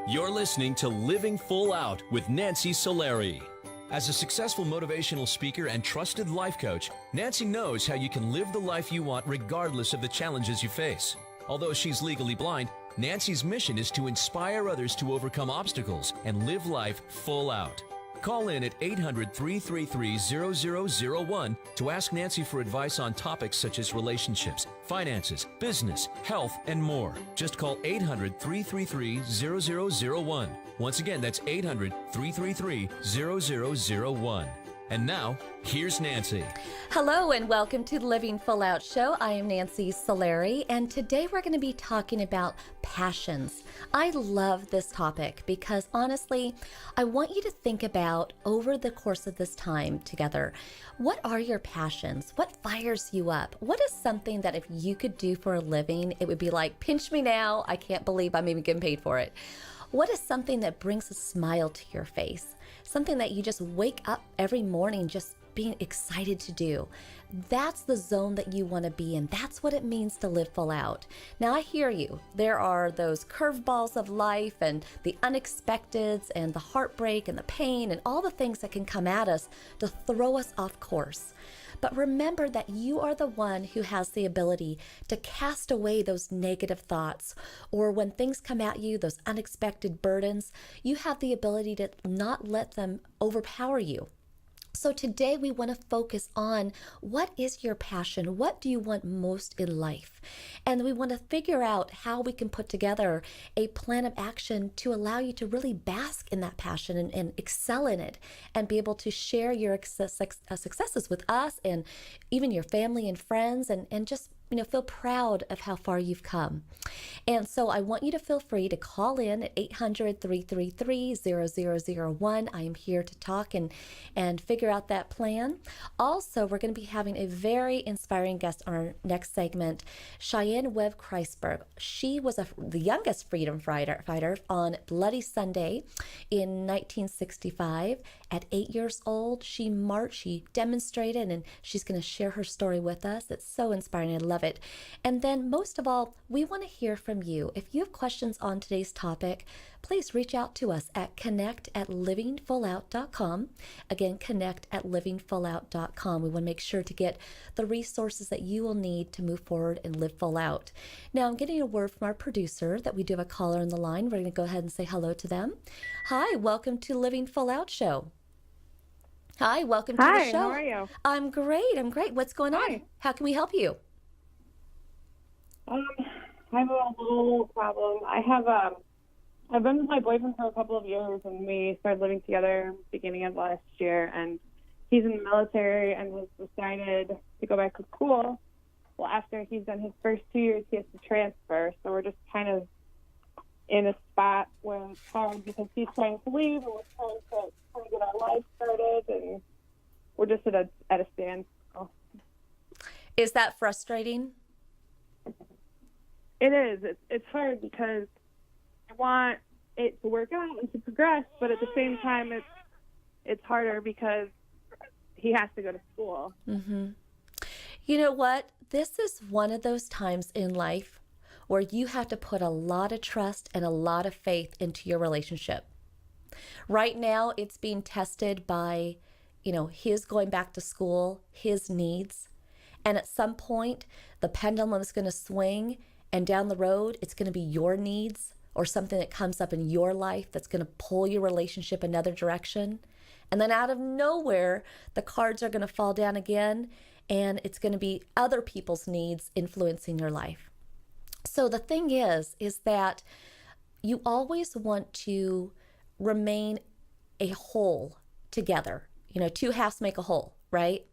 You're listening to Living Full Out with Nancy Solari. As a successful motivational speaker and trusted life coach, Nancy knows how you can live the life you want regardless of the challenges you face. Although she's legally blind, Nancy's mission is to inspire others to overcome obstacles and live life full out. Call in at 800-333-0001 to ask Nancy for advice on topics such as relationships, finances, business, health, and more. Just call 800-333-0001. Once again, that's 800-333-0001. And now, here's Nancy. Hello and welcome to the Living Full Out Show. I am Nancy Solari, and today we're going to be talking about passions. I love this topic because honestly, I want you to think about over the course of this time together, what are your passions? What fires you up? What is something that if you could do for a living, it would be like, pinch me now, I can't believe I'm even getting paid for it. What is something that brings a smile to your face? Something that you just wake up every morning just being excited to do. That's the zone that you want to be in. That's what it means to live full out. Now, I hear you. There are those curveballs of life and the unexpecteds and the heartbreak and the pain and all the things that can come at us to throw us off course. But remember that you are the one who has the ability to cast away those negative thoughts, or when things come at you, those unexpected burdens, you have the ability to not let them overpower you. So today we want to focus on what is your passion? What do you want most in life? And we want to figure out how we can put together a plan of action to allow you to really bask in that passion and excel in it and be able to share your successes with us and even your family and friends and just feel proud of how far you've come. And so I want you to feel free to call in at 800-333-0001. I am here to talk and figure out that plan. Also, we're going to be having a very inspiring guest on our next segment, Sheyann Webb. She was the youngest freedom fighter on Bloody Sunday in 1965. At 8 years old, she marched, she demonstrated, and she's going to share her story with us. It's so inspiring. I love it. And then most of all, we want to hear from you. If you have questions on today's topic, please reach out to us at connect@livingfullout.com. Again, connect@livingfullout.com. We want to make sure to get the resources that you will need to move forward and live full out. Now, I'm getting a word from our producer that we do have a caller on the line. We're going to go ahead and say hello to them. Hi, welcome to Living Full Out Show. Hi, welcome to the show. Hi, how are you? I'm great. What's going on? How can we help you? I have a little problem. I've been with my boyfriend for a couple of years, and we started living together beginning of last year, and he's in the military and has decided to go back to school. Well, after he's done his first 2 years, he has to transfer, so we're just kind of in a spot where it's hard because he's trying to leave, and we're trying to get our life started, and we're just at a standstill. Is that frustrating? It is. It's hard because I want it to work out and to progress, but at the same time, it's harder because he has to go to school. Mm-hmm. You know what? This is one of those times in life where you have to put a lot of trust and a lot of faith into your relationship. Right now, it's being tested by, his going back to school, his needs. And at some point, the pendulum is going to swing, and down the road, it's going to be your needs or something that comes up in your life that's going to pull your relationship another direction. And then out of nowhere, the cards are going to fall down again, and it's going to be other people's needs influencing your life. So the thing is that you always want to remain a whole together. Two halves make a whole, right?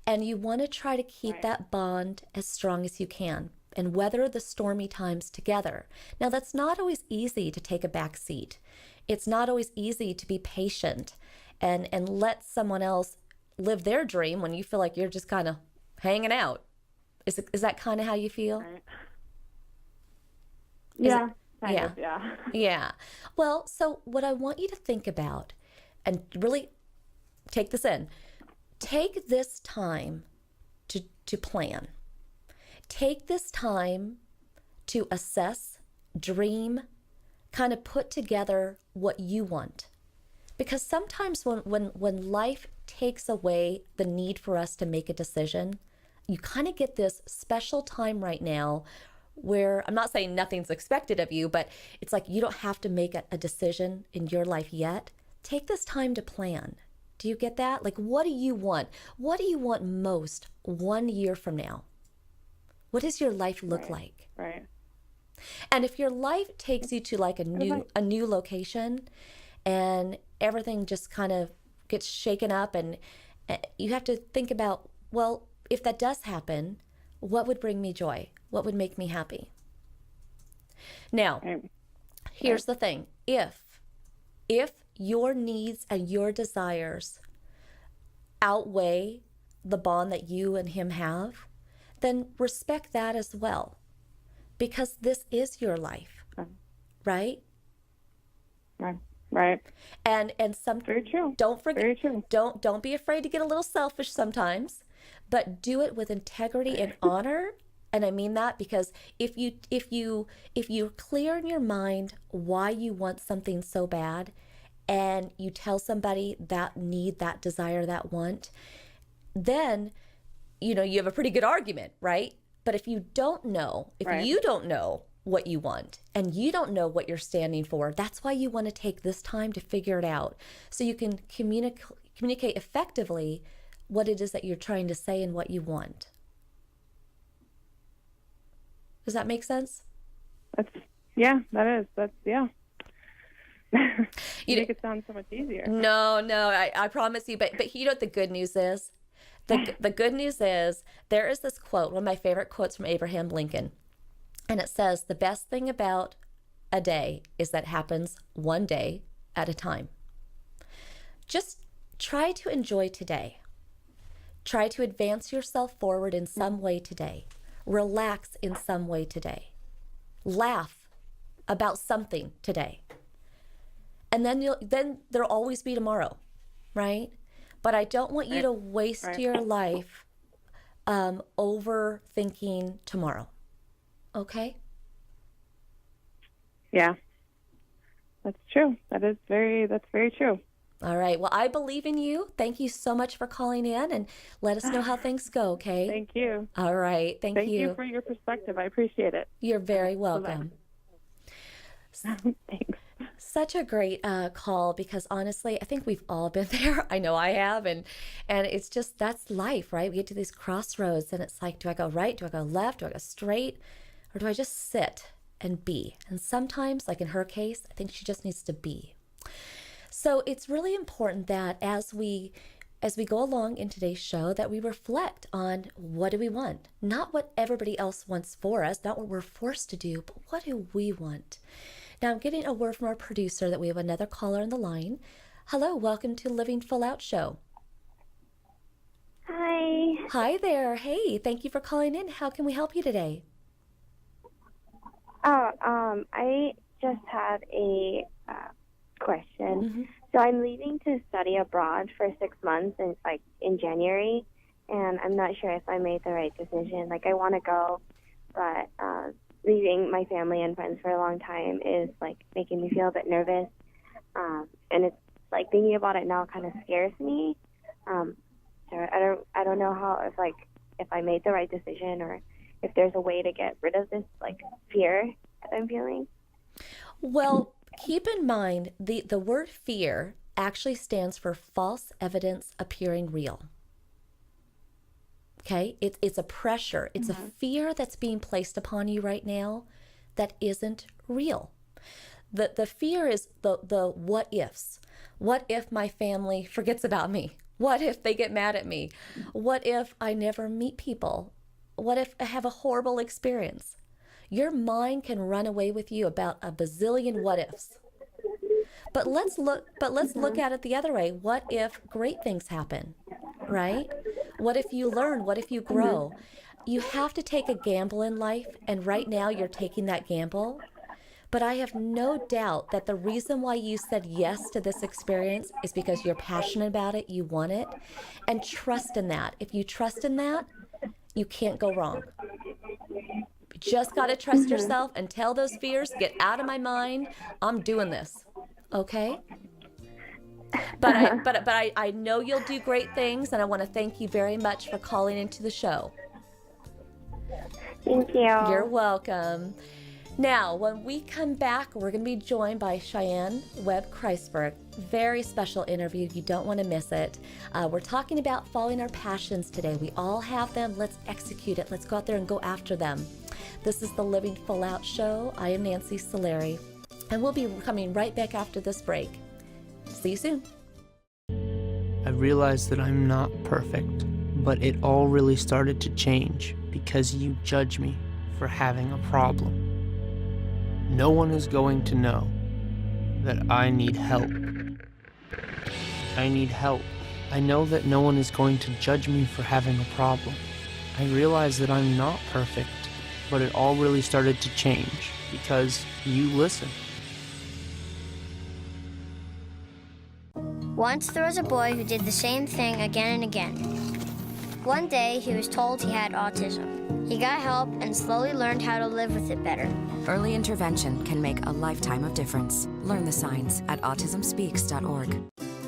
And you want to try to keep that bond as strong as you can and weather the stormy times together. Now, that's not always easy to take a back seat. It's not always easy to be patient and let someone else live their dream when you feel like you're just kind of hanging out. Is that kind of how you feel? Right. Yeah. Yeah. Well, so what I want you to think about, and really take this in, take this time to plan. Take this time to assess, dream, kind of put together what you want. Because sometimes when life takes away the need for us to make a decision, you kind of get this special time right now where, I'm not saying nothing's expected of you, but it's like you don't have to make a decision in your life yet. Take this time to plan. Do you get that? Like, what do you want? What do you want most 1 year from now? What does your life look like? Right. And if your life takes you to like a new location and everything just kind of gets shaken up, and you have to think about, well, if that does happen, what would bring me joy? What would make me happy? Now, here's the thing. If your needs and your desires outweigh the bond that you and him have, then respect that as well, because this is your life, right? Right. And some Very true. Don't forget. Very true. Don't be afraid to get a little selfish sometimes, but do it with integrity and honor. And I mean that because if you're clear in your mind why you want something so bad, and you tell somebody that need, that desire, that want, then you have a pretty good argument, right? But if you don't know, you don't know what you want and you don't know what you're standing for, that's why you want to take this time to figure it out so you can communicate effectively what it is that you're trying to say and what you want. Does that make sense? That's you make it sound so much easier. No, I promise you. But you know what the good news is? The good news is there is this quote, one of my favorite quotes from Abraham Lincoln. And it says, the best thing about a day is that it happens one day at a time. Just try to enjoy today. Try to advance yourself forward in some way today. Relax in some way today. Laugh about something today. And then there'll always be tomorrow, right? But I don't want you to waste your life overthinking tomorrow. Okay? Yeah. That's true. That's very true. All right. Well, I believe in you. Thank you so much for calling in, and let us know how things go, okay? Thank you. All right. Thank you. Thank you for your perspective. I appreciate it. You're very welcome. Thanks. Such a great call, because honestly, I think we've all been there. I know I have. And it's just, that's life, right? We get to these crossroads and it's like, do I go right? Do I go left? Do I go straight? Or do I just sit and be? And sometimes, like in her case, I think she just needs to be. So it's really important that as we go along in today's show, that we reflect on what do we want? Not what everybody else wants for us, not what we're forced to do, but what do we want? Now, I'm getting a word from our producer that we have another caller on the line. Hello, welcome to Living Full Out Show. Hi. Hi there. Hey, thank you for calling in. How can we help you today? I just had a question. Mm-hmm. So I'm leaving to study abroad for 6 months in January, and I'm not sure if I made the right decision. Like, I want to go, but leaving my family and friends for a long time is like making me feel a bit nervous. And it's like thinking about it now kind of scares me. So I don't know how, if I made the right decision, or if there's a way to get rid of this fear that I'm feeling. Well, keep in mind the word fear actually stands for false evidence appearing real. Okay, it's a pressure. It's a fear that's being placed upon you right now that isn't real. The fear is the what ifs. What if my family forgets about me? What if they get mad at me? What if I never meet people? What if I have a horrible experience? Your mind can run away with you about a bazillion what ifs. But let's look at it the other way. What if great things happen, right? What if you learn? What if you grow? You have to take a gamble in life, and right now you're taking that gamble. But I have no doubt that the reason why you said yes to this experience is because you're passionate about it, you want it, and trust in that. If you trust in that, you can't go wrong. Just got to trust yourself and tell those fears, get out of my mind. I'm doing this. Okay? But I know you'll do great things, and I want to thank you very much for calling into the show. Thank you. You're welcome. Now, when we come back, we're going to be joined by Sheyann Webb Kreisberg. Very special interview. You don't want to miss it. We're talking about following our passions today. We all have them. Let's execute it. Let's go out there and go after them. This is the Living Full Out Show. I am Nancy Solari, and we'll be coming right back after this break. See you soon. I realized that I'm not perfect, but it all really started to change because you judge me for having a problem. No one is going to know that I need help. I need help. I know that no one is going to judge me for having a problem. I realize that I'm not perfect, but it all really started to change because you listen. Once there was a boy who did the same thing again and again. One day, he was told he had autism. He got help and slowly learned how to live with it better. Early intervention can make a lifetime of difference. Learn the signs at autismspeaks.org.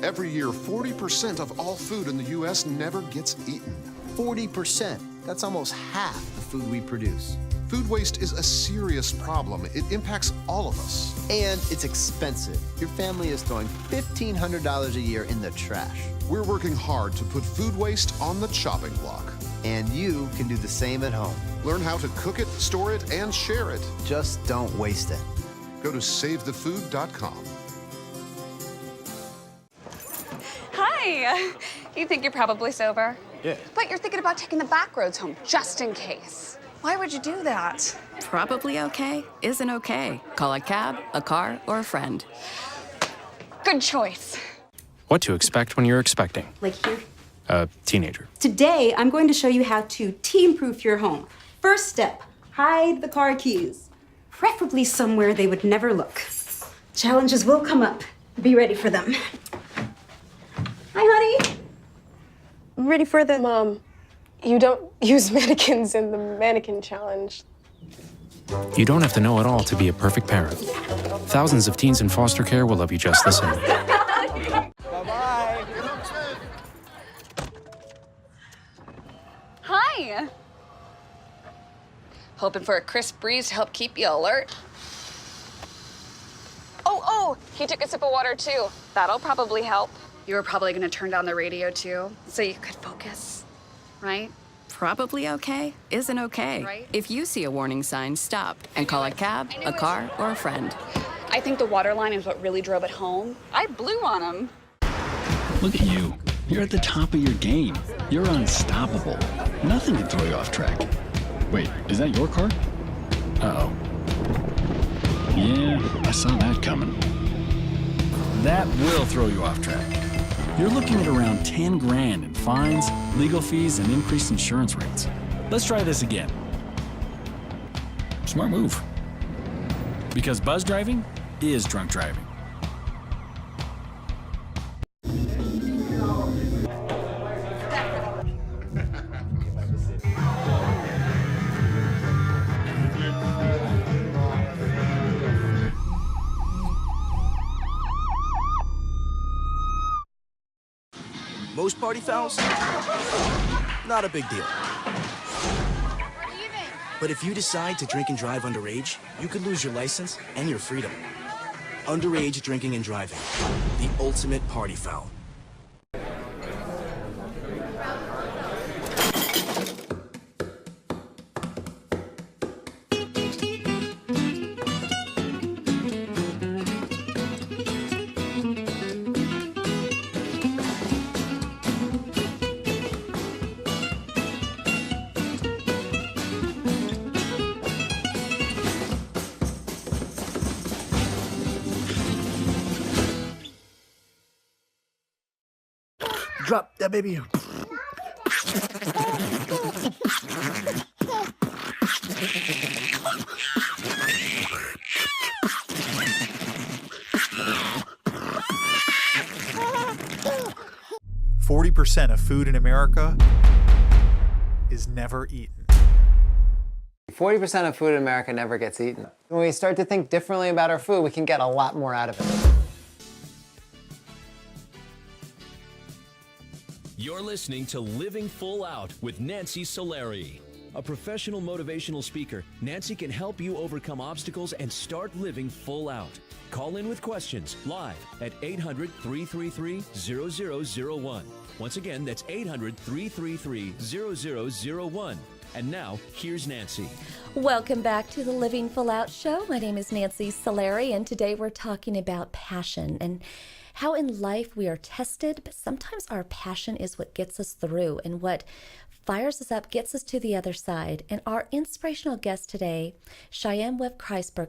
Every year, 40% of all food in the U.S. never gets eaten. 40%. That's almost half the food we produce. Food waste is a serious problem. It impacts all of us. And it's expensive. Your family is throwing $1,500 a year in the trash. We're working hard to put food waste on the chopping block. And you can do the same at home. Learn how to cook it, store it, and share it. Just don't waste it. Go to savethefood.com. Hi! You think you're probably sober? Yeah. But you're thinking about taking the back roads home, just in case. Why would you do that? Probably okay isn't okay. Call a cab, a car, or a friend. Good choice. What to expect when you're expecting. Like here? A teenager. Today, I'm going to show you how to teen-proof your home. First step, hide the car keys. Preferably somewhere they would never look. Challenges will come up. Be ready for them. Hi, honey. I'm ready for the... Mom, you don't use mannequins in the mannequin challenge. You don't have to know it all to be a perfect parent. Thousands of teens in foster care will love you just the same. Bye-bye. Hi! Hoping for a crisp breeze to help keep you alert. Oh, he took a sip of water too. That'll probably help. You were probably gonna turn down the radio too, so you could focus, right? Probably okay isn't okay. Right. If you see a warning sign, stop and call a cab, a car, or a friend. I think the water line is what really drove it home. I blew on him. Look at you. You're at the top of your game. You're unstoppable. Nothing can throw you off track. Wait, is that your car? Uh-oh. Yeah, I saw that coming. That will throw you off track. You're looking at around 10 grand in fines, legal fees, and increased insurance rates. Let's try this again. Smart move. Because buzz driving is drunk driving. Most party fouls? Not a big deal. But if you decide to drink and drive underage, you could lose your license and your freedom. Underage drinking and driving. The ultimate party foul. Drop that baby. % of food in America is never eaten. 40% of food in America never gets eaten. When we start to think differently about our food, we can get a lot more out of it. You're listening to Living Full Out with Nancy Solari. A professional motivational speaker, Nancy can help you overcome obstacles and start living full out. Call in with questions live at 800-333-0001. Once again, that's 800-333-0001. And now, here's Nancy. Welcome back to the Living Full Out Show. My name is Nancy Solari, and today we're talking about passion and how in life we are tested, but sometimes our passion is what gets us through and what fires us up, gets us to the other side. And our inspirational guest today, Sheyann Webb,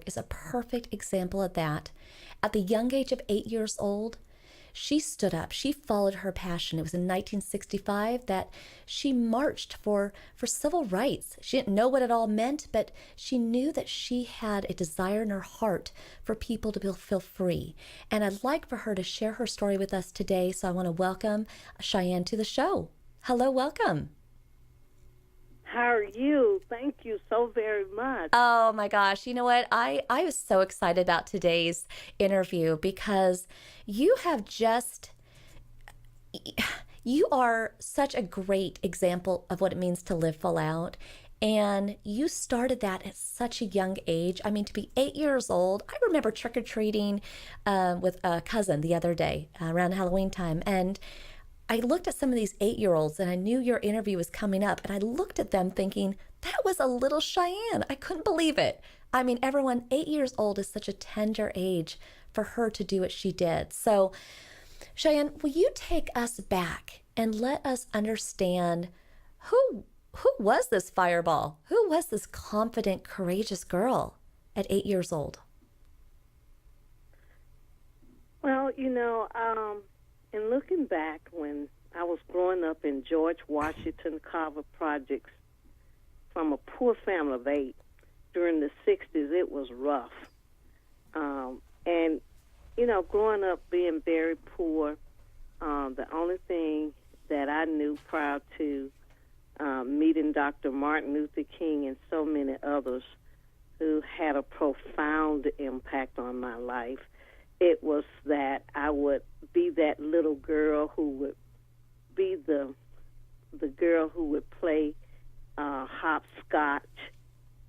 is a perfect example of that. At the young age of 8 years old, she stood up. She followed her passion. It was in 1965 that she marched for civil rights. She didn't know what it all meant, but she knew that she had a desire in her heart for people to feel free. And I'd like for her to share her story with us today, so I want to welcome Sheyann to the show. Hello, welcome. How are you? Thank you so very much. Oh my gosh. You know what? I was so excited about today's interview because you are such a great example of what it means to live full out. And you started that at such a young age. I mean, to be 8 years old, I remember trick-or-treating with a cousin the other day around Halloween time. And I looked at some of these 8-year-olds and I knew your interview was coming up, and I looked at them thinking, that was a little Sheyann. I couldn't believe it. I mean, everyone, 8 years old is such a tender age for her to do what she did. So, Sheyann, will you take us back and let us understand who was this fireball? Who was this confident, courageous girl at 8 years old? Well, in looking back, when I was growing up in George Washington Carver projects from a poor family of 8 during the 60s, it was rough. And, growing up being very poor, the only thing that I knew prior to meeting Dr. Martin Luther King and so many others who had a profound impact on my life, it was that I would be that little girl who would be the girl who would play hopscotch,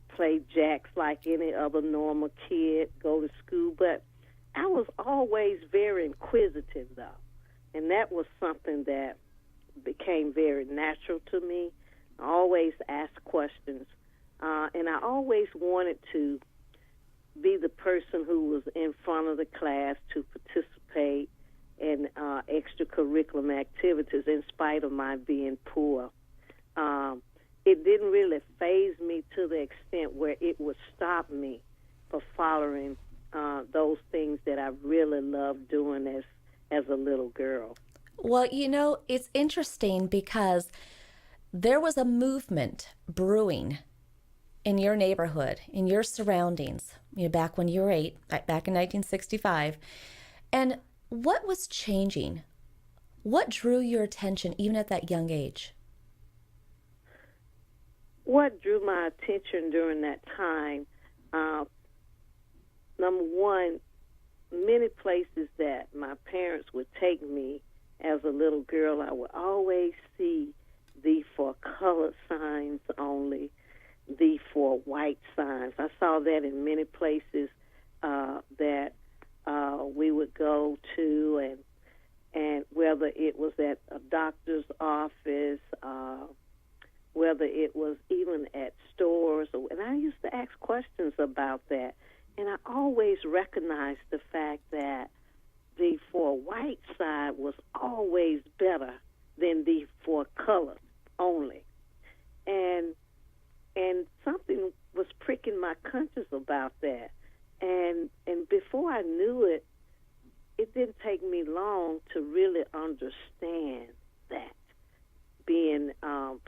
play jacks like any other normal kid, go to school. But I was always very inquisitive, though, and that was something that became very natural to me. I always asked questions, and I always wanted to be the person who was in front of the class to participate in extracurricular activities in spite of my being poor. It didn't really faze me to the extent where it would stop me from following those things that I really loved doing as a little girl. Well, it's interesting because there was a movement brewing in your neighborhood, in your surroundings, back when you were 8, back in 1965. And what was changing? What drew your attention even at that young age? What drew my attention during that time, number one, many places that my parents would take me as a little girl, I would always see the for colored signs only, the for white signs. I saw that in many places that we would go to, and whether it was at a doctor's office, whether it was even at stores, and I used to ask questions about that, and I always recognized the fact that the for white side was always better than the for color only, and something was pricking my conscience about that, and before I knew it, it didn't take me long to really understand that.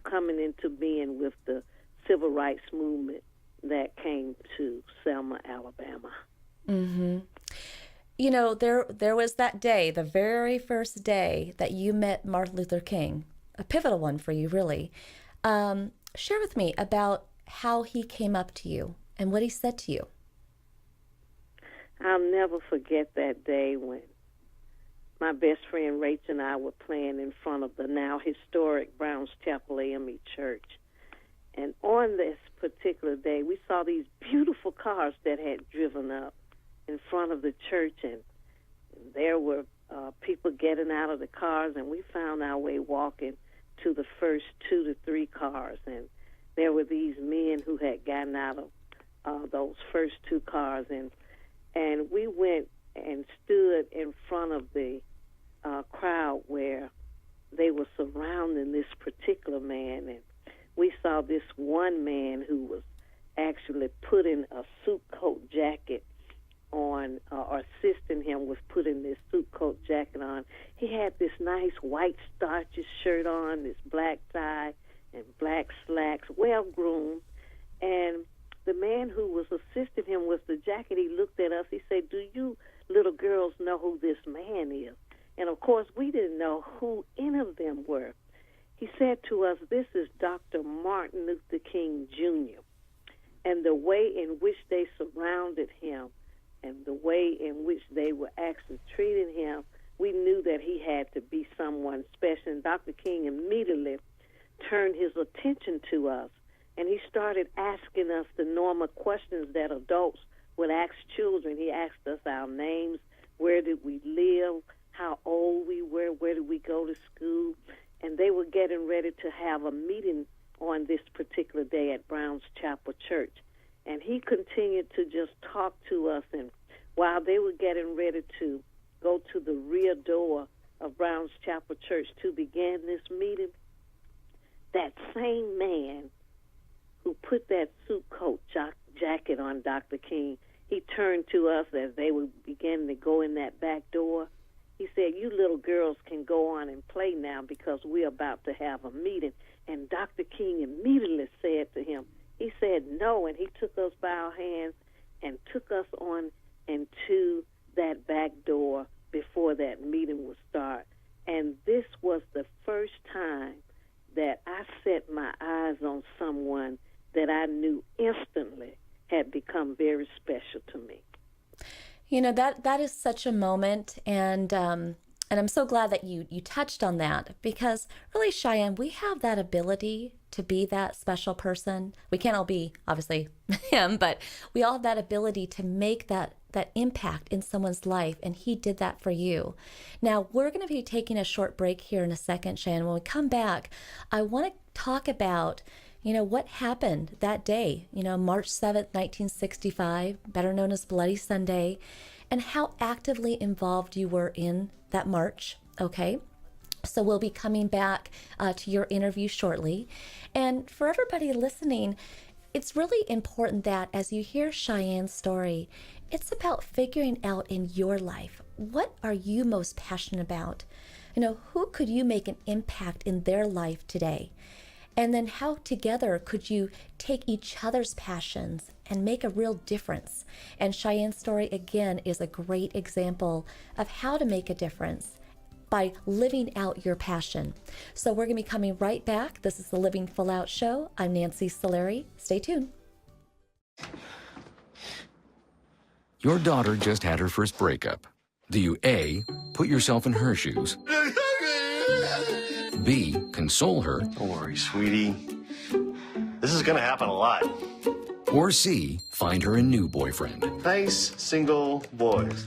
Coming into being with the civil rights movement that came to Selma, Alabama. Mm-hmm. There was that day, the very first day that you met Martin Luther King, a pivotal one for you, really. Share with me about how he came up to you and what he said to you. I'll never forget that day when my best friend Rachel and I were playing in front of the now historic Browns Chapel AME Church. And on this particular day, we saw these beautiful cars that had driven up in front of the church, and there were people getting out of the cars, and we found our way walking to the first 2 to 3 cars, and there were these men who had gotten out of those first 2 cars, and we went and stood in front of the crowd where they were surrounding this particular man, and we saw this one man who was actually putting a suit coat jacket on, or assisting him with putting this suit coat jacket on. He had this nice white starchy shirt on, this black tie, and black slacks, well-groomed. And the man who was assisting him with the jacket, he looked at us, he said, "Do you little girls know who this man is?" And, of course, we didn't know who any of them were. He said to us, "This is Dr. Martin Luther King, Jr." And the way in which they surrounded him and the way in which they were actually treating him, we knew that he had to be someone special. And Dr. King immediately turned his attention to us, and he started asking us the normal questions that adults would ask children. He asked us our names, where did we live, how old we were, where did we go to school. And they were getting ready to have a meeting on this particular day at Brown's Chapel Church. And he continued to just talk to us. And while they were getting ready to go to the rear door of Brown's Chapel Church to begin this meeting, that same man who put that suit coat jacket on Dr. King, he turned to us as they were beginning to go in that back door. He said, "You little girls can go on and play now because we're about to have a meeting." And Dr. King immediately said to him, he said no, and he took us by our hands and took us on into that back door before that meeting would start. And this was the first time that I set my eyes on someone that I knew instantly had become very special to me. You know, that is such a moment, and I'm so glad that you touched on that, because really, Sheyann, we have that ability to be that special person. We can't all be, obviously, him, but we all have that ability to make that impact in someone's life, and he did that for you. Now, we're going to be taking a short break here in a second, Sheyann. When we come back, I want to talk about what happened that day, March 7th, 1965, better known as Bloody Sunday, and how actively involved you were in that march, okay? So we'll be coming back to your interview shortly. And for everybody listening, it's really important that as you hear Sheyann's story, it's about figuring out in your life, what are you most passionate about? Who could you make an impact in their life today? And then how together could you take each other's passions and make a real difference? And Sheyann's story, again, is a great example of how to make a difference by living out your passion. So we're going to be coming right back. This is the Living Full Out Show. I'm Nancy Solari. Stay tuned. Your daughter just had her first breakup. Do you A, put yourself in her shoes? B, console her? Don't worry, sweetie. This is gonna happen a lot. Or C, find her a new boyfriend? Nice, single boys.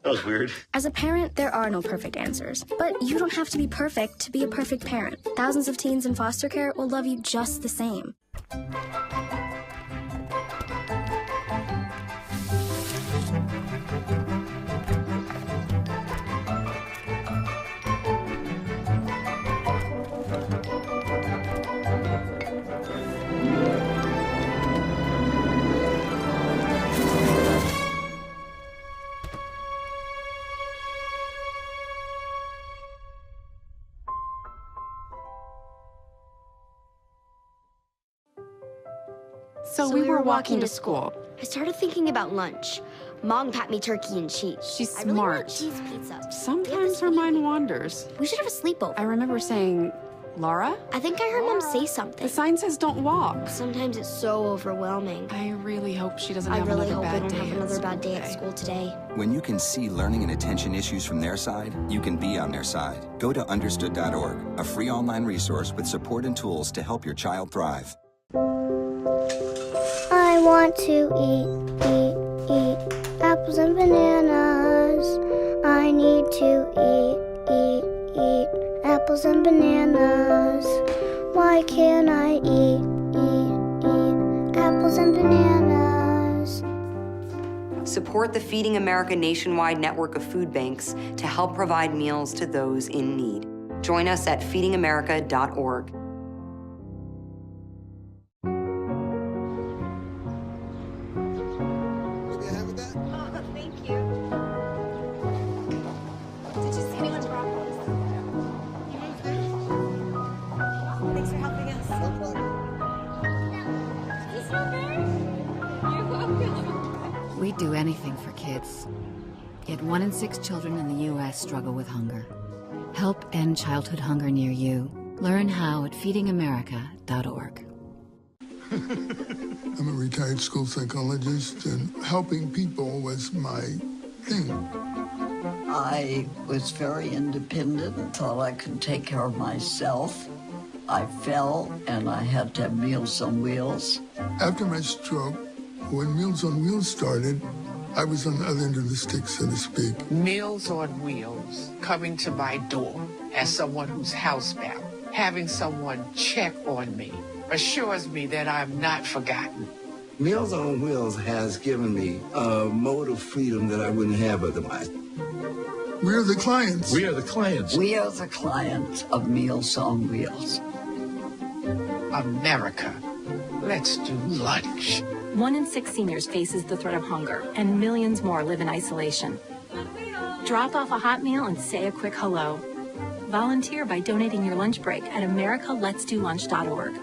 That was weird. As a parent, there are no perfect answers. But you don't have to be perfect to be a perfect parent. Thousands of teens in foster care will love you just the same. So we were walking to school. I started thinking about lunch. Mom packed me turkey and cheese. She's I really want smart. cheese pizza. Sometimes her mind wanders. We should have a sleepover. I remember saying, Laura? I think I heard Mom say something. The sign says don't walk. Sometimes it's so overwhelming. I really hope she doesn't I have really another hope we bad don't day have at another school bad day at today. school today. When you can see learning and attention issues from their side, you can be on their side. Go to understood.org, a free online resource with support and tools to help your child thrive. I want to eat apples and bananas. I need to eat apples and bananas. Why can't I eat apples and bananas? Support the Feeding America nationwide network of food banks to help provide meals to those in need. Join us at feedingamerica.org. We'd do anything for kids. Yet 1 in 6 children in the U.S. struggle with hunger. Help end childhood hunger near you. Learn how at feedingamerica.org. I'm a retired school psychologist, and helping people was my thing. I was very independent and thought I could take care of myself. I fell, and I had to have Meals on Wheels. After my stroke, when Meals on Wheels started, I was on the other end of the stick, so to speak. Meals on Wheels, coming to my door as someone who's housebound, having someone check on me, assures me that I'm not forgotten. Meals on Wheels has given me a mode of freedom that I wouldn't have otherwise. We're the clients. We are the clients. We are the clients of Meals on Wheels. America, let's do lunch. 1 in 6 seniors faces the threat of hunger, and millions more live in isolation. Drop off a hot meal and say a quick hello. Volunteer by donating your lunch break at americaletsdolunch.org.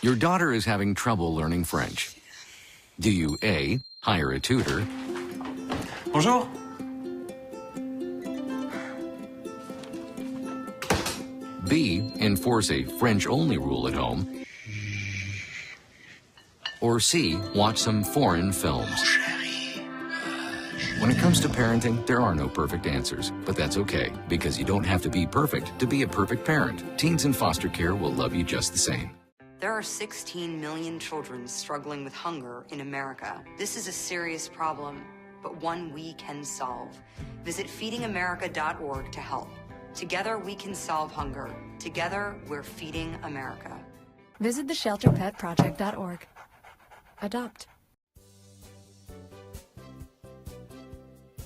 Your daughter is having trouble learning French. Do you A, hire a tutor? Bonjour. B, enforce a French-only rule at home? Or C, watch some foreign films? When it comes to parenting, there are no perfect answers, but that's okay, because you don't have to be perfect to be a perfect parent. Teens in foster care will love you just the same. There are 16 million children struggling with hunger in America. This is a serious problem, but one we can solve. Visit feedingamerica.org to help. Together we can solve hunger. Together we're feeding America. Visit theshelterpetproject.org. Adopt.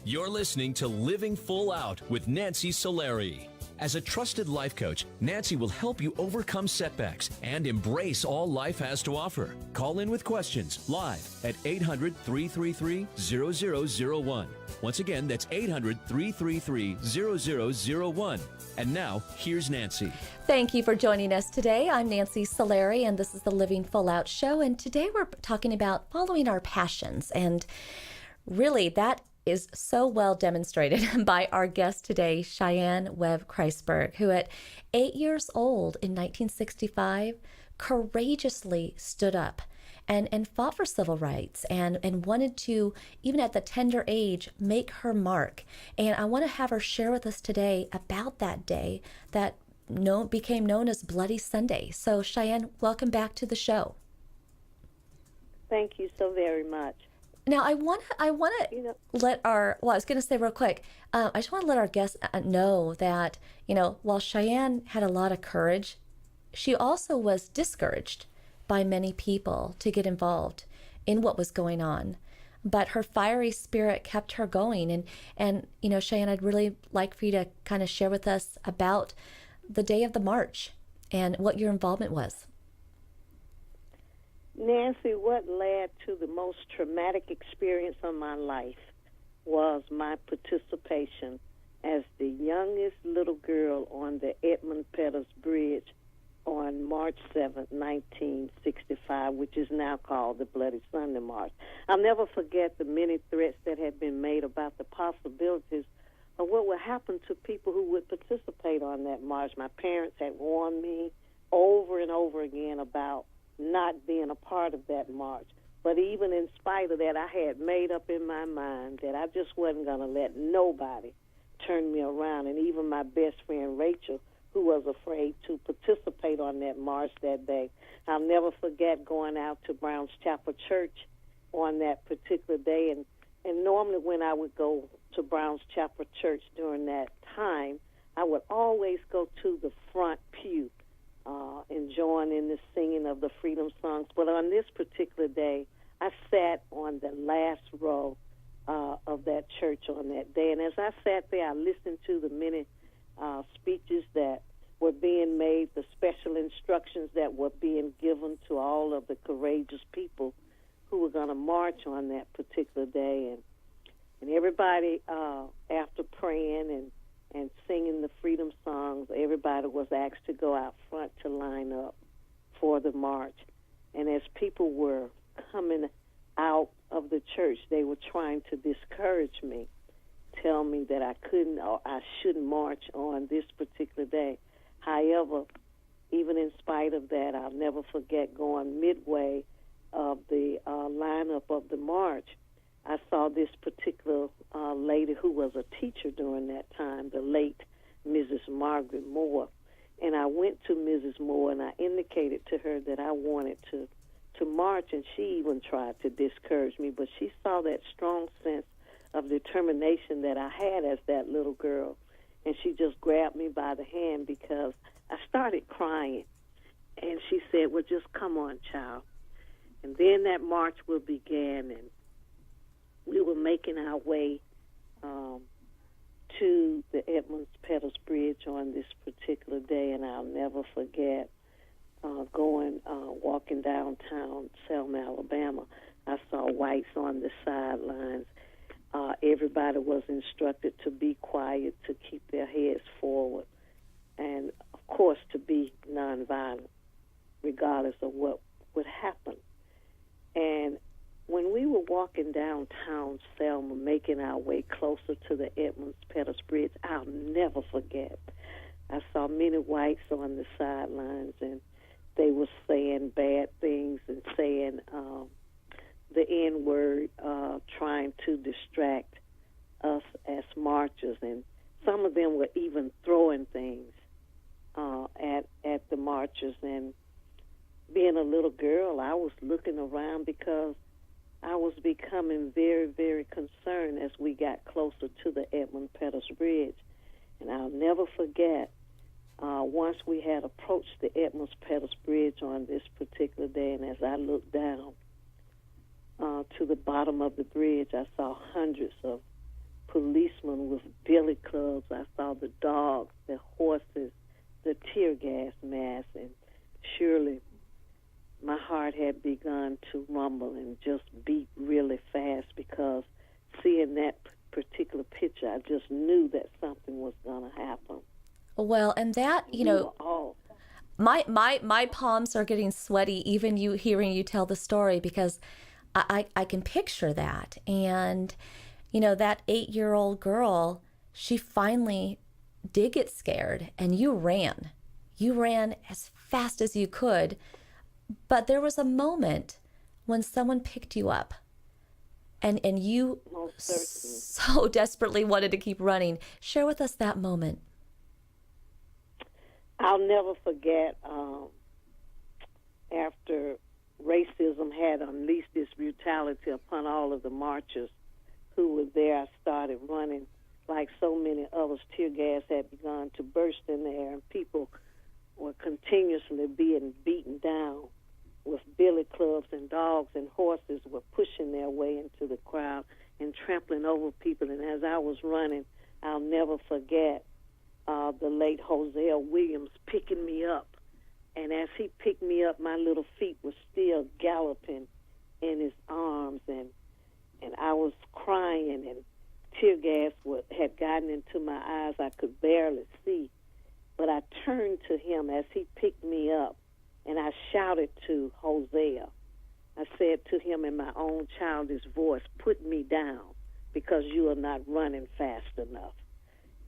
You're listening to Living Full Out with Nancy Solari. As a trusted life coach, Nancy will help you overcome setbacks and embrace all life has to offer. Call in with questions live at 800-333-0001. Once again, that's 800-333-0001. And now, here's Nancy. Thank you for joining us today. I'm Nancy Solari, and this is the Living Full Out Show. And today we're talking about following our passions. And really, that is so well demonstrated by our guest today, Sheyann Webb, who at 8 years old in 1965 courageously stood up and fought for civil rights and wanted to, even at the tender age, make her mark. And I want to have her share with us today about that day that became known as Bloody Sunday. So Sheyann, welcome back to the show. Thank you so very much. Now, I want to let I was going to say real quick, I just want to let our guests know that, while Sheyann had a lot of courage, she also was discouraged by many people to get involved in what was going on. But her fiery spirit kept her going. And Sheyann, I'd really like for you to kind of share with us about the day of the march and what your involvement was. Nancy, what led to the most traumatic experience of my life was my participation as the youngest little girl on the Edmund Pettus Bridge on March 7, 1965, which is now called the Bloody Sunday March. I'll never forget the many threats that had been made about the possibilities of what would happen to people who would participate on that march. My parents had warned me over and over again about not being a part of that march. But even in spite of that, I had made up in my mind that I just wasn't going to let nobody turn me around. And even my best friend, Rachel, who was afraid to participate on that march that day. I'll never forget going out to Browns Chapel Church on that particular day. And normally when I would go to Browns Chapel Church during that time, I would always go to the front pew and join in the singing of the freedom songs. But on this particular day, I sat on the last row of that church on that day. And as I sat there, I listened to the many speeches that were being made, the special instructions that were being given to all of the courageous people who were going to march on that particular day. And everybody, after praying and singing the freedom songs, everybody was asked to go out front to line up for the march. And as people were coming out of the church, they were trying to discourage me, tell me that I couldn't or I shouldn't march on this particular day. However, even in spite of that, I'll never forget going midway of the lineup of the march. I saw this particular lady who was a teacher during that time, the late Mrs. Margaret Moore. And I went to Mrs. Moore and I indicated to her that I wanted to march, and she even tried to discourage me, but she saw that strong sense of determination that I had as that little girl, and she just grabbed me by the hand because I started crying. And she said, well, just come on, child. And then that march began, and we were making our way to the Edmund Pettus Bridge on this particular day, and I'll never forget walking downtown Selma, Alabama. I saw whites on the sidelines. Everybody was instructed to be quiet, to keep their heads forward, and, of course, to be nonviolent, regardless of what would happen. And when we were walking downtown Selma, making our way closer to the Edmund Pettus Bridge, I'll never forget. I saw many whites on the sidelines, and they were saying bad things and saying the N-word, trying to distract us as marchers. And some of them were even throwing things at the marchers. And being a little girl, I was looking around because I was becoming very, very concerned as we got closer to the Edmund Pettus Bridge. And I'll never forget, once we had approached the Edmund Pettus Bridge on this particular day, and as I looked down to the bottom of the bridge, I saw hundreds of policemen with billy clubs. I saw the dogs, the horses, the tear gas masks, and surely my heart had begun to rumble and just beat really fast, because seeing that particular picture, I just knew that something was going to happen. Well, and that, my palms are getting sweaty even hearing you tell the story, because I can picture that. And, that 8-year-old girl, she finally did get scared, and you ran. You ran as fast as you could. But there was a moment when someone picked you up, and you so desperately wanted to keep running. Share with us that moment. I'll never forget after racism had unleashed this brutality upon all of the marchers who were there, I started running like so many others. Tear gas had begun to burst in the air, and people were continuously being beaten down with billy clubs, and dogs and horses were pushing their way into the crowd and trampling over people. And as I was running, I'll never forget the late Hosea Williams picking me up. And as he picked me up, my little feet were still galloping in his arms, and I was crying, and tear gas had gotten into my eyes. I could barely see. But I turned to him as he picked me up, and I shouted to Hosea. I said to him in my own childish voice, "Put me down, because you are not running fast enough."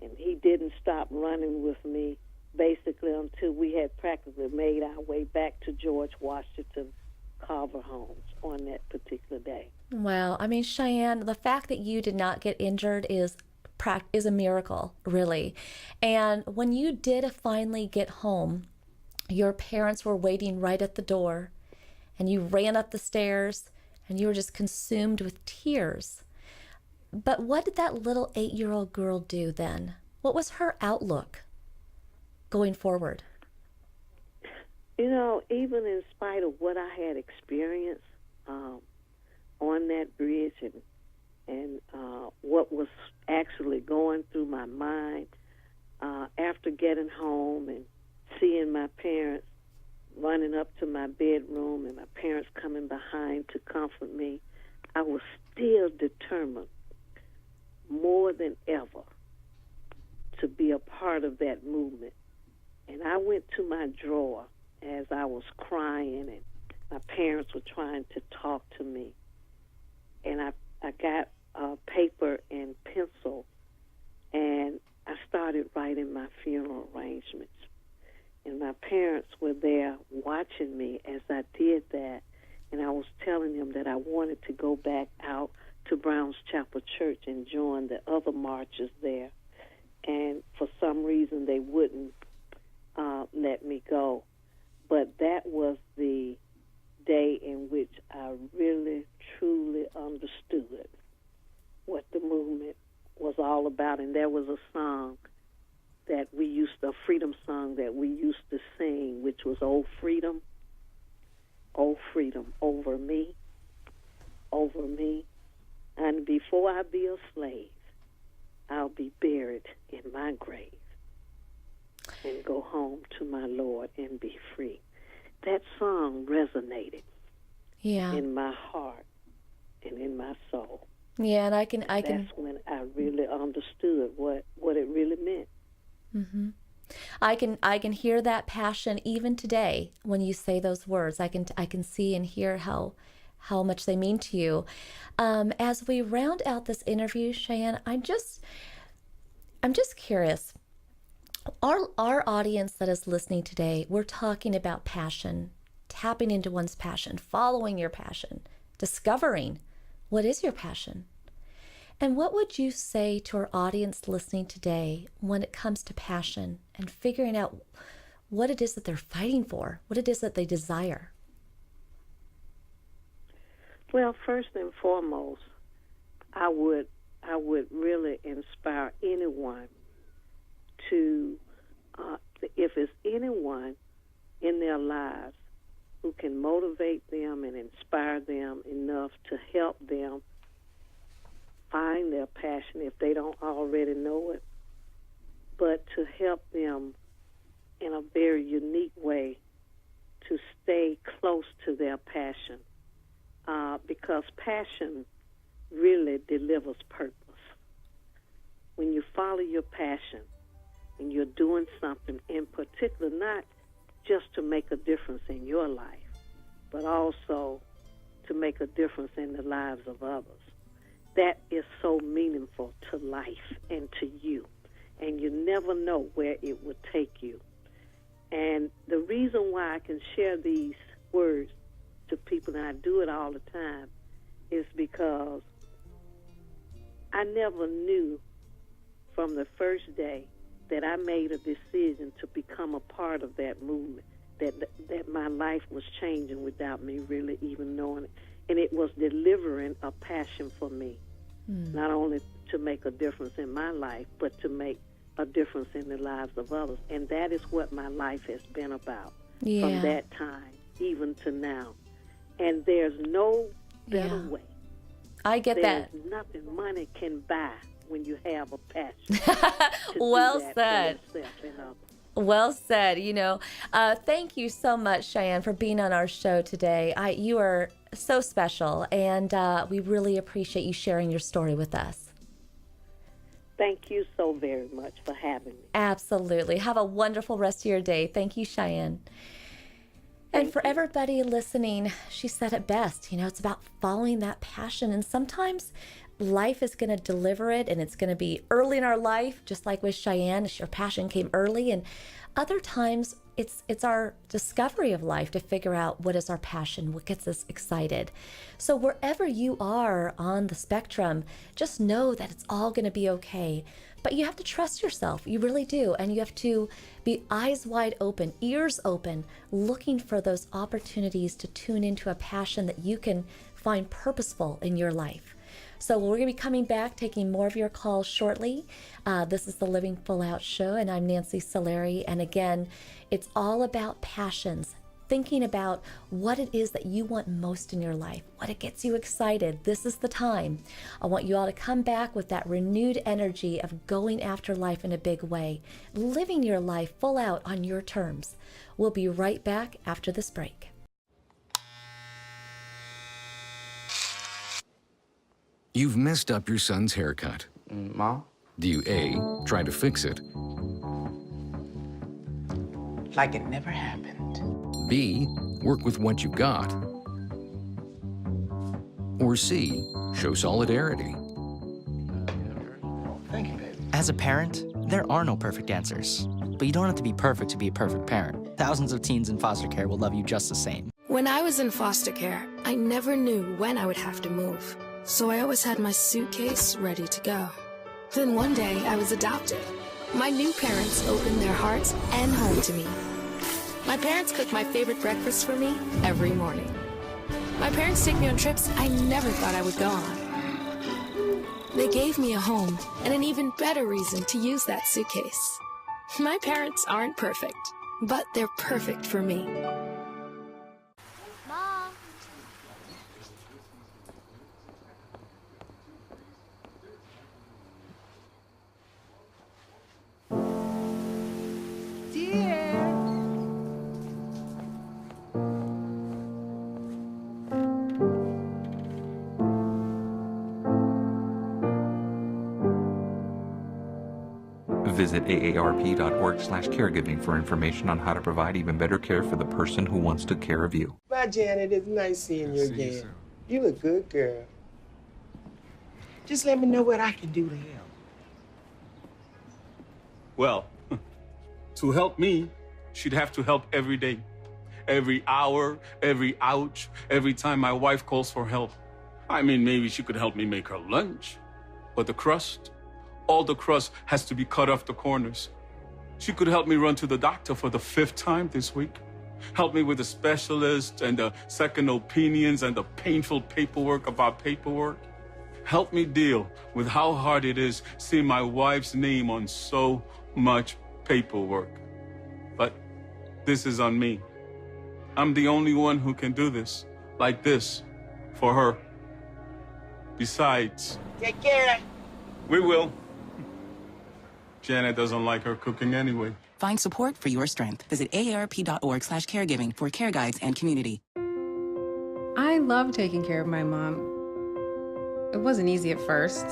And he didn't stop running with me basically until we had practically made our way back to George Washington Carver Homes on that particular day. Wow. I mean, Sheyann, the fact that you did not get injured is a miracle, really. And when you did finally get home, your parents were waiting right at the door, and you ran up the stairs, and you were just consumed with tears. But what did that little 8-year-old girl do then? What was her outlook going forward? You know, even in spite of what I had experienced on that bridge and what was actually going through my mind after getting home and seeing my parents running up to my bedroom and my parents coming behind to comfort me, I was still determined more than ever to be a part of that movement. And I went to my drawer as I was crying and my parents were trying to talk to me. And I got paper and pencil, and I started writing my funeral arrangements. And my parents were there watching me as I did that, and I was telling them that I wanted to go back out to Brown's Chapel Church and join the other marches there. And for some reason, they wouldn't let me go. But that was the day in which I really, truly understood what the movement was all about. And there was a song that a freedom song that we used to sing, which was oh freedom, over me, and before I be a slave, I'll be buried in my grave and go home to my Lord and be free. That song resonated in my heart and in my soul. Yeah, and I can. That's when I really understood what it really meant. Mm-hmm. I can hear that passion even today when you say those words. I can see and hear how much they mean to you. As we round out this interview, Sheyann, I'm just curious. Our audience that is listening today, we're talking about passion, tapping into one's passion, following your passion, discovering what is your passion. And what would you say to our audience listening today when it comes to passion and figuring out what it is that they're fighting for, what it is that they desire? Well, first and foremost, I would really inspire anyone to, if it's anyone in their lives who can motivate them and inspire them enough to help them find their passion if they don't already know it, but to help them in a very unique way to stay close to their passion, because passion really delivers purpose. When you follow your passion and you're doing something in particular, not just to make a difference in your life, but also to make a difference in the lives of others, that is so meaningful to life and to you. And you never know where it will take you. And the reason why I can share these words to people, and I do it all the time, is because I never knew from the first day that I made a decision to become a part of that movement, that my life was changing without me really even knowing it. And it was delivering a passion for me, not only to make a difference in my life, but to make a difference in the lives of others. And that is what my life has been about from that time even to now. And there's no better way. I get that. There's nothing money can buy when you have a passion. Well said. For yourself and others. Well said. Thank you so much, Sheyann, for being on our show today. You are so special, and we really appreciate you sharing your story with us. Thank you so very much for having me. Absolutely. Have a wonderful rest of your day. Thank you, Sheyann. And for everybody listening, she said it best. You know, it's about following that passion. And sometimes life is going to deliver it, and it's going to be early in our life, just like with Sheyann. Her passion came early. And other times it's our discovery of life to figure out what is our passion, what gets us excited. So wherever you are on the spectrum, just know that it's all going to be okay. But you have to trust yourself. You really do. And you have to be eyes wide open, ears open, looking for those opportunities to tune into a passion that you can find purposeful in your life. So we're going to be coming back, taking more of your calls shortly. This is the Living Full Out Show, and I'm Nancy Solari. And again, it's all about passions, thinking about what it is that you want most in your life, what it gets you excited. This is the time. I want you all to come back with that renewed energy of going after life in a big way, living your life full out on your terms. We'll be right back after this break. You've messed up your son's haircut. Mom? Do you A, try to fix it? Like it never happened. B, work with what you got? Or C, show solidarity? Thank you, baby. As a parent, there are no perfect answers. But you don't have to be perfect to be a perfect parent. Thousands of teens in foster care will love you just the same. When I was in foster care, I never knew when I would have to move. So I always had my suitcase ready to go. Then one day, I was adopted. My new parents opened their hearts and home to me. My parents cook my favorite breakfast for me every morning. My parents take me on trips I never thought I would go on. They gave me a home and an even better reason to use that suitcase. My parents aren't perfect, but they're perfect for me. Visit aarp.org/caregiving for information on how to provide even better care for the person who wants to care of you. Bye, Janet. It's nice seeing you again. You a good girl. Just let me know what I can do to help. Well, to help me, she'd have to help every day. Every hour, every ouch, every time my wife calls for help. I mean, maybe she could help me make her lunch. But the crust, all the crust has to be cut off the corners. She could help me run to the doctor for the 5th time this week. Help me with the specialist and the second opinions and the painful paperwork about paperwork. Help me deal with how hard it is seeing my wife's name on so much paperwork. But this is on me. I'm the only one who can do this, like this, for her. Besides, take care. We will. Janet doesn't like her cooking anyway. Find support for your strength. Visit aarp.org/caregiving for care guides and community. I love taking care of my mom. It wasn't easy at first.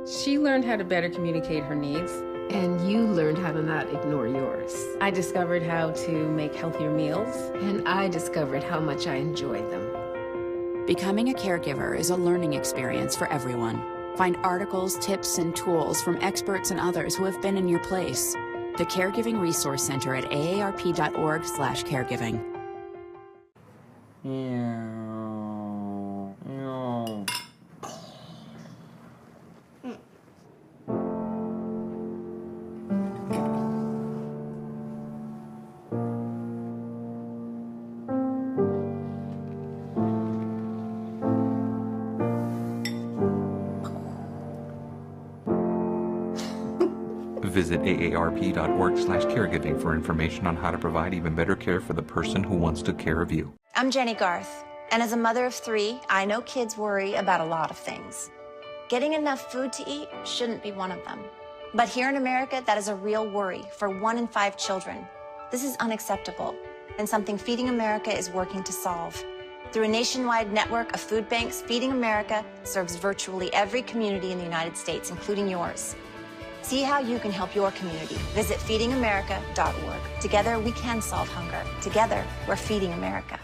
She learned how to better communicate her needs. And you learned how to not ignore yours. I discovered how to make healthier meals. And I discovered how much I enjoyed them. Becoming a caregiver is a learning experience for everyone. Find articles, tips, and tools from experts and others who have been in your place. The Caregiving Resource Center at aarp.org/caregiving. Visit aarp.org/caregiving for information on how to provide even better care for the person who wants to care of you. I'm Jenny Garth, and as a mother of 3, I know kids worry about a lot of things. Getting enough food to eat shouldn't be one of them. But here in America, that is a real worry for 1 in 5 children. This is unacceptable, and something Feeding America is working to solve. Through a nationwide network of food banks, Feeding America serves virtually every community in the United States, including yours. See how you can help your community. Visit feedingamerica.org. Together, we can solve hunger. Together, we're feeding America.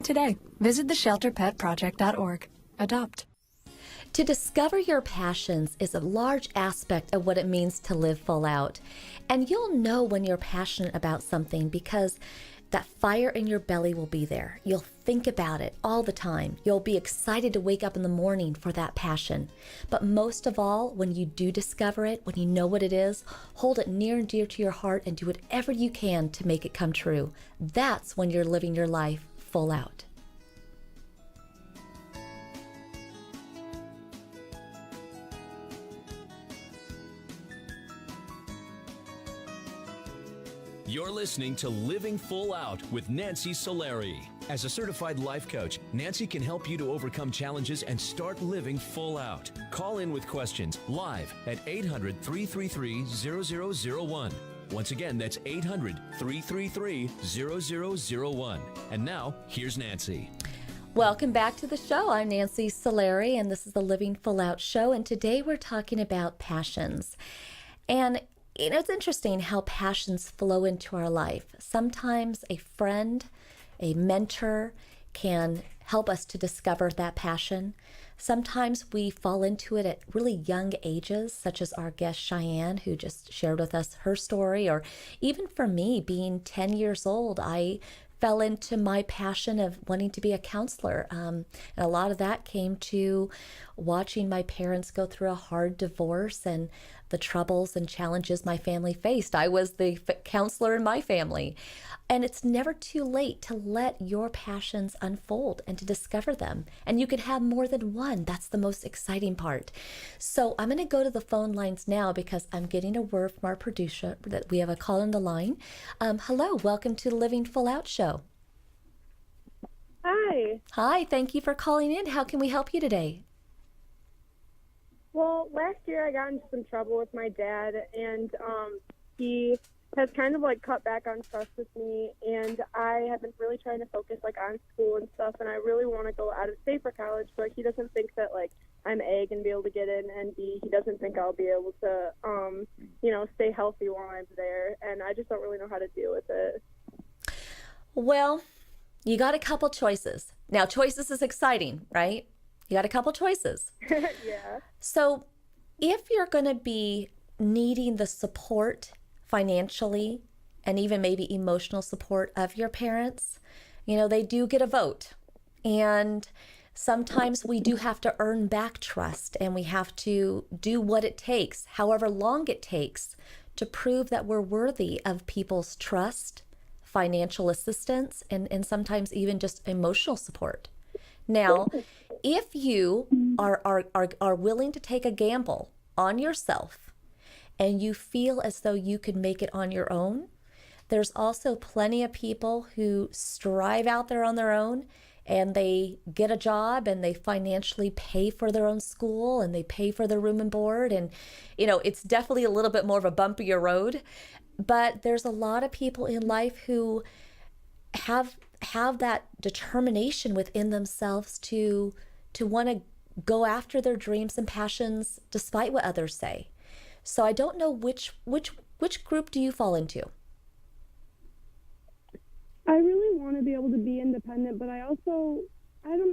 Today, visit theshelterpetproject.org. Adopt. To discover your passions is a large aspect of what it means to live full out. And you'll know when you're passionate about something because that fire in your belly will be there. You'll think about it all the time. You'll be excited to wake up in the morning for that passion. But most of all, when you do discover it, when you know what it is, hold it near and dear to your heart and do whatever you can to make it come true. That's when you're living your life full out. You're listening to Living Full Out with Nancy Solari. As a certified life coach, Nancy can help you to overcome challenges and start living full out. Call in with questions live at 800-333-0001. Once again, that's 800-333-0001. And now, here's Nancy. Welcome back to the show. I'm Nancy Solari, and this is the Living Full Out show. And today we're talking about passions. And it's interesting how passions flow into our life. Sometimes a friend, a mentor can help us to discover that passion. Sometimes we fall into it at really young ages, such as our guest Sheyann, who just shared with us her story. Or even for me, being 10 years old, I fell into my passion of wanting to be a counselor. And a lot of that came to watching my parents go through a hard divorce and the troubles and challenges my family faced. I was the counselor in my family. And it's never too late to let your passions unfold and to discover them. And you can have more than one. That's the most exciting part. So I'm going to go to the phone lines now because I'm getting a word from our producer that we have a call on the line. Hello, welcome to the Living Full Out show. Hi. Hi, thank you for calling in. How can we help you today? Well, last year I got into some trouble with my dad, and he has kind of like cut back on trust with me, and I have been really trying to focus like on school and stuff, and I really want to go out of state for college, but he doesn't think that like I'm A, gonna be able to get in, and B, he doesn't think I'll be able to, stay healthy while I'm there, and I just don't really know how to deal with it. Well, you got a couple choices. Now, choices is exciting, right? You got a couple choices. Yeah. So if you're going to be needing the support financially and even maybe emotional support of your parents, they do get a vote. And sometimes we do have to earn back trust, and we have to do what it takes, however long it takes, to prove that we're worthy of people's trust, financial assistance, and sometimes even just emotional support. Now, if you are willing to take a gamble on yourself and you feel as though you could make it on your own, there's also plenty of people who strive out there on their own and they get a job and they financially pay for their own school and they pay for their room and board. And, it's definitely a little bit more of a bumpier road. But there's a lot of people in life who have that determination within themselves to want to go after their dreams and passions despite what others say. So I don't know which group do you fall into? I really want to be able to be independent, but I'm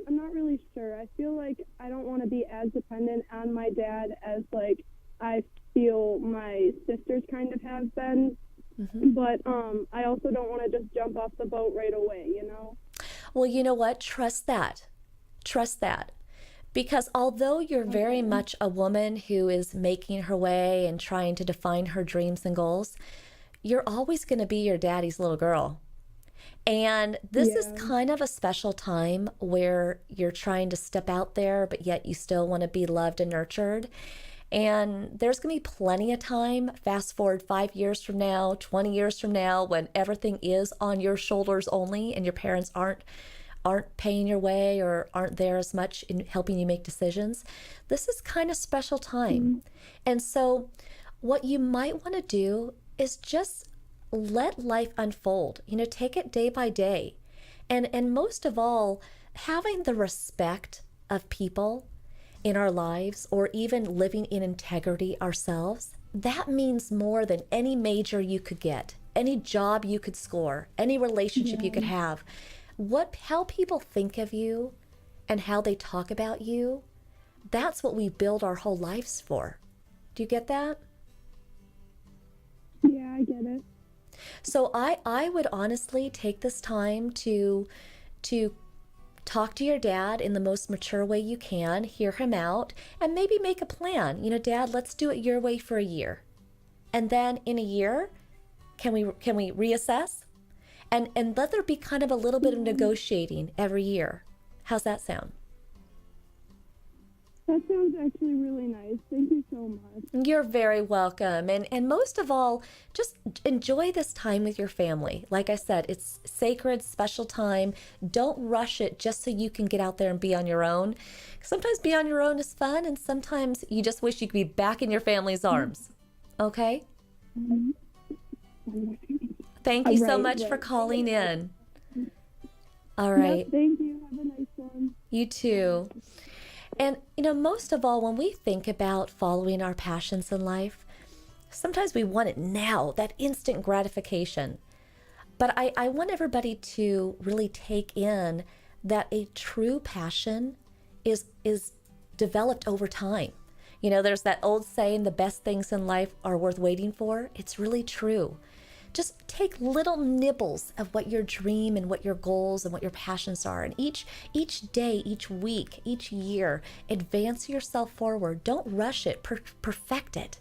not really sure. I feel like I don't want to be as dependent on my dad as like I feel my sisters kind of have been. Mm-hmm. But I also don't want to just jump off the boat right away, Well, you know what? Trust that. Because although you're very much a woman who is making her way and trying to define her dreams and goals, you're always going to be your daddy's little girl. And this is kind of a special time where you're trying to step out there, but yet you still want to be loved and nurtured. And there's going to be plenty of time, fast forward 5 years from now, 20 years from now, when everything is on your shoulders only and your parents aren't paying your way or aren't there as much in helping you make decisions. This is kind of special time. Mm-hmm. And so what you might want to do is just let life unfold, take it day by day. And most of all, having the respect of people in our lives, or even living in integrity ourselves, that means more than any major you could get, any job you could score, any relationship you could have. How people think of you and how they talk about you, that's what we build our whole lives for. Do you get that? Yeah, I get it. So I would honestly take this time to talk to your dad in the most mature way you can, hear him out, and maybe make a plan. Dad, let's do it your way for a year. And then in a year, can we reassess? And let there be kind of a little bit of negotiating every year. How's that sound? That sounds actually really nice. Thank you so much. You're very welcome. And most of all, just enjoy this time with your family. Like I said, it's sacred, special time. Don't rush it just so you can get out there and be on your own. Sometimes be on your own is fun, and sometimes you just wish you could be back in your family's arms. Okay? Thank you so much for calling in. All right. Yep, thank you. Have a nice one. You too. And, most of all, when we think about following our passions in life, sometimes we want it now, that instant gratification. But I want everybody to really take in that a true passion is developed over time. There's that old saying, the best things in life are worth waiting for. It's really true. Just take little nibbles of what your dream and what your goals and what your passions are. And each day, each week, each year, advance yourself forward. Don't rush it, perfect it.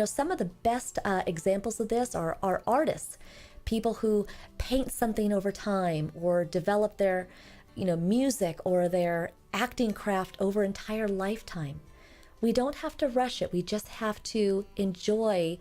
Some of the best examples of this are artists, people who paint something over time or develop their, music or their acting craft over entire lifetime. We don't have to rush it. We just have to enjoy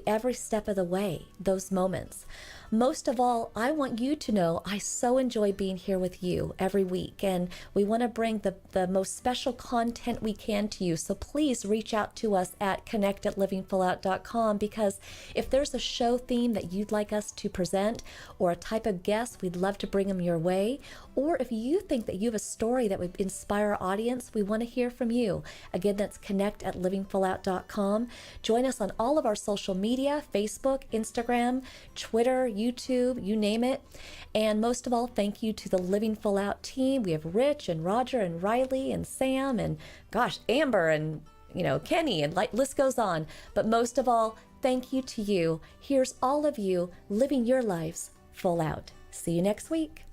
every step of the way, those moments. Most of all, I want you to know I so enjoy being here with you every week, and we want to bring the most special content we can to you. So please reach out to us at connect@livingfullout.com, because if there's a show theme that you'd like us to present or a type of guest, we'd love to bring them your way. Or if you think that you have a story that would inspire our audience, we want to hear from you. Again, that's connect@livingfullout.com. Join us on all of our social media, Facebook, Instagram, Twitter, YouTube, you name it. And most of all, thank you to the Living Full Out team. We have Rich and Roger and Riley and Sam and Amber and Kenny, and list goes on. But most of all, thank you to you. Here's all of you living your lives full out. See you next week.